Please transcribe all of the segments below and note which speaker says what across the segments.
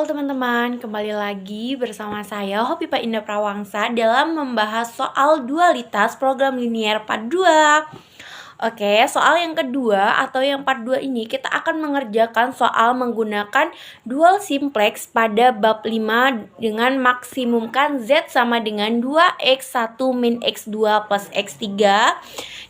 Speaker 1: Halo teman-teman, kembali lagi bersama saya Hopipa Indah Prawangsa dalam membahas soal dualitas program linier part 2. Oke, soal yang kedua atau yang part 2 ini kita akan mengerjakan soal menggunakan dual simplex pada bab 5 dengan maksimumkan Z sama dengan 2x1 min x2 plus x3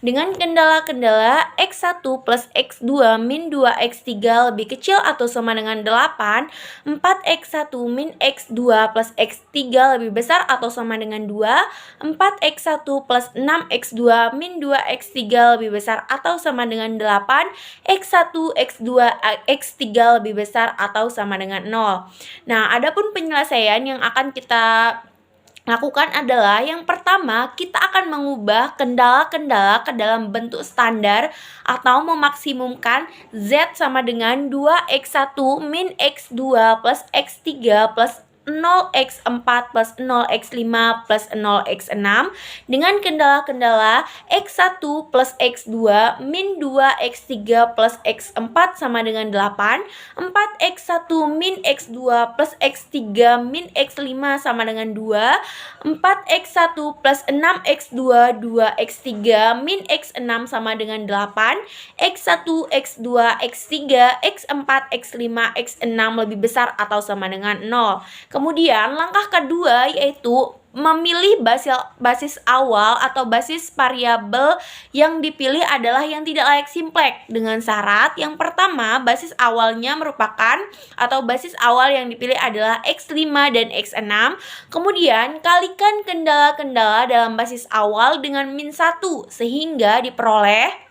Speaker 1: dengan kendala-kendala x1 plus x2 min 2x3 lebih kecil atau sama dengan 8, 4x1 min x2 plus x3 lebih besar atau sama dengan 2, 4x1 plus 6x2 min 2x3 lebih besar atau sama dengan 8, x1, x2, x3 lebih besar atau sama dengan 0. Nah, adapun penyelesaian yang akan kita lakukan adalah yang pertama, kita akan mengubah kendala-kendala ke dalam bentuk standar atau memaksimumkan Z sama dengan 2x1 min x2 plus x3 plus 0x4 plus 0x5 plus 0x6 dengan kendala-kendala x1 plus x2 min 2x3 plus x4 sama dengan 8, 4x1 min x2 plus x3 min x5 sama dengan 2, 4x1 plus 6x2 2x3 min x6 sama dengan 8, x1, x2, x3, x4, x5, x6 lebih besar atau sama dengan 0. Kemudian langkah kedua yaitu memilih basis awal atau basis variabel yang dipilih adalah yang tidak layak simplex dengan syarat yang pertama basis awalnya merupakan atau basis awal yang dipilih adalah x5 dan x6. Kemudian kalikan kendala-kendala dalam basis awal dengan min 1 sehingga diperoleh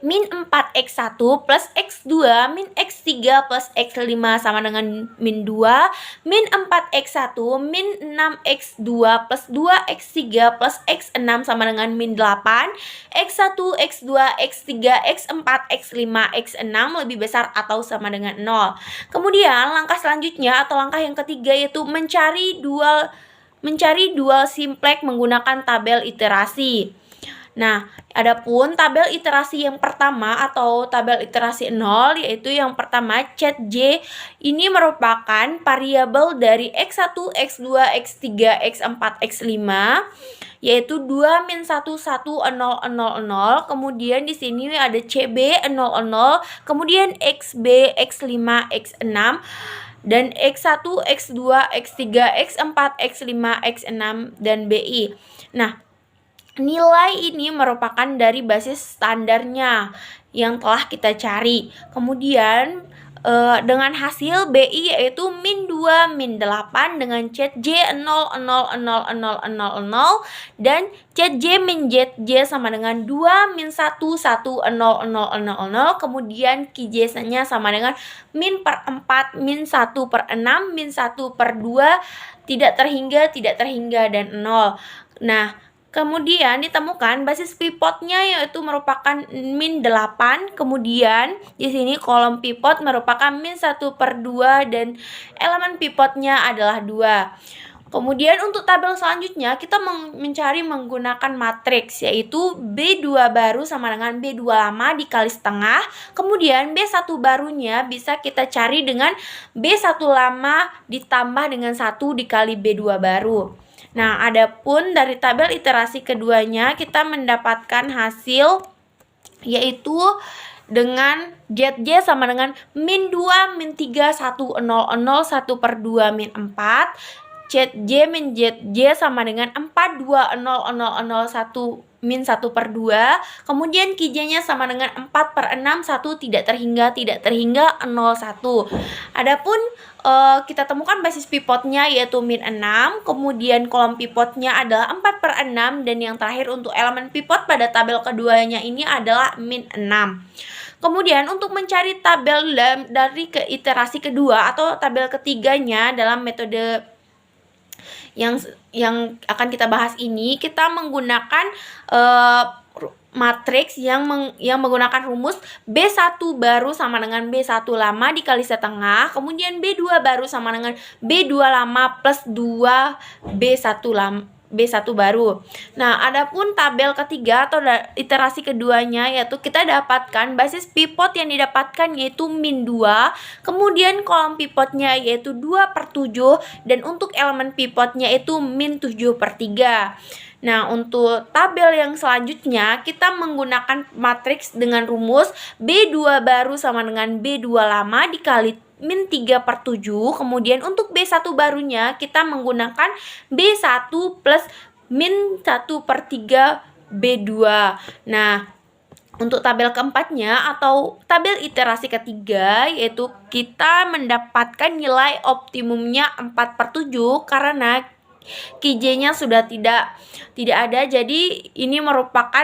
Speaker 1: min 4x1 plus x2 min x3 plus x5 sama dengan min 2, min 4x1 min 6x2 plus 2x3 plus x6 sama dengan min 8, x1, x2, x3, x4, x5, x6 lebih besar atau sama dengan 0. Kemudian langkah selanjutnya atau langkah yang ketiga yaitu mencari dual simplex menggunakan tabel iterasi. Nah, adapun tabel iterasi yang pertama atau tabel iterasi 0 yaitu yang pertama J ini merupakan variabel dari x1, x2, x3, x4, x5 yaitu 2 min 1 1 0 0 0. Kemudian di sini ada CB 0 0, kemudian XB X5 X6 dan X1, X2, X3, X4, X5, X6 dan BI. Nah, nilai ini merupakan dari basis standarnya yang telah kita cari. Kemudian dengan hasil BI yaitu min 2 min 8 dengan ZJ 0 0 0 0 0 0 dan ZJ min ZJ sama dengan 2 min 1 1 0 0 0 0. Kemudian QJ-nya sama dengan min per 4 min 1 per 6 min 1 per 2 tidak terhingga dan 0. Nah, kemudian ditemukan basis pivotnya yaitu merupakan min 8. Kemudian di sini kolom pivot merupakan min 1 per 2 dan elemen pivotnya adalah 2. Kemudian untuk tabel selanjutnya kita mencari menggunakan matriks yaitu B2 baru sama dengan B2 lama dikali setengah. Kemudian B1 barunya bisa kita cari dengan B1 lama ditambah dengan 1 dikali B2 baru. Nah, adapun dari tabel iterasi keduanya kita mendapatkan hasil yaitu dengan ZJ sama dengan min 2 min 3 1 0 0 1 per 2 min 4, ZJ min ZJ sama dengan 4 2 0 0 0 1 min 1 per 2. Kemudian QJ-nya sama dengan 4 per 6 1 tidak terhingga 0 1. Adapun kita temukan basis pivotnya yaitu min 6. Kemudian kolom pivotnya adalah 4 per 6. Dan yang terakhir untuk elemen pivot pada tabel keduanya ini adalah min 6. Kemudian untuk mencari tabel dari iterasi kedua atau tabel ketiganya dalam metode yang akan kita bahas ini, kita menggunakan matriks yang menggunakan rumus B1 baru sama dengan B1 lama dikali setengah, kemudian B2 baru sama dengan B2 lama plus 2 B1 lama B1 baru. Nah, adapun tabel ketiga atau iterasi keduanya yaitu kita dapatkan basis pivot yang didapatkan yaitu min 2, kemudian kolom pivotnya yaitu 2/7, dan untuk elemen pivotnya itu min 7/3. Nah, untuk tabel yang selanjutnya kita menggunakan matriks dengan rumus B2 baru sama dengan B2 lama dikali min 3/7. Kemudian untuk B1 barunya kita menggunakan B1 plus min 1/3 B2. Nah, untuk tabel keempatnya atau tabel iterasi ketiga yaitu kita mendapatkan nilai optimumnya 4/7 karena Kj-nya sudah tidak ada, jadi ini merupakan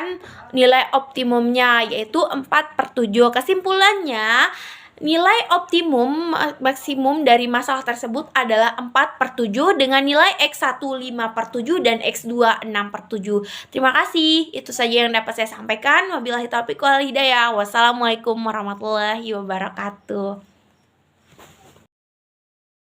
Speaker 1: nilai optimumnya yaitu 4/7. Kesimpulannya, nilai optimum maksimum dari masalah tersebut adalah 4/7 dengan nilai X1 5/7 dan X2 6/7. Terima kasih, itu saja yang dapat saya sampaikan. Wabillahi taufiq wal hidayah. Wassalamualaikum warahmatullahi wabarakatuh.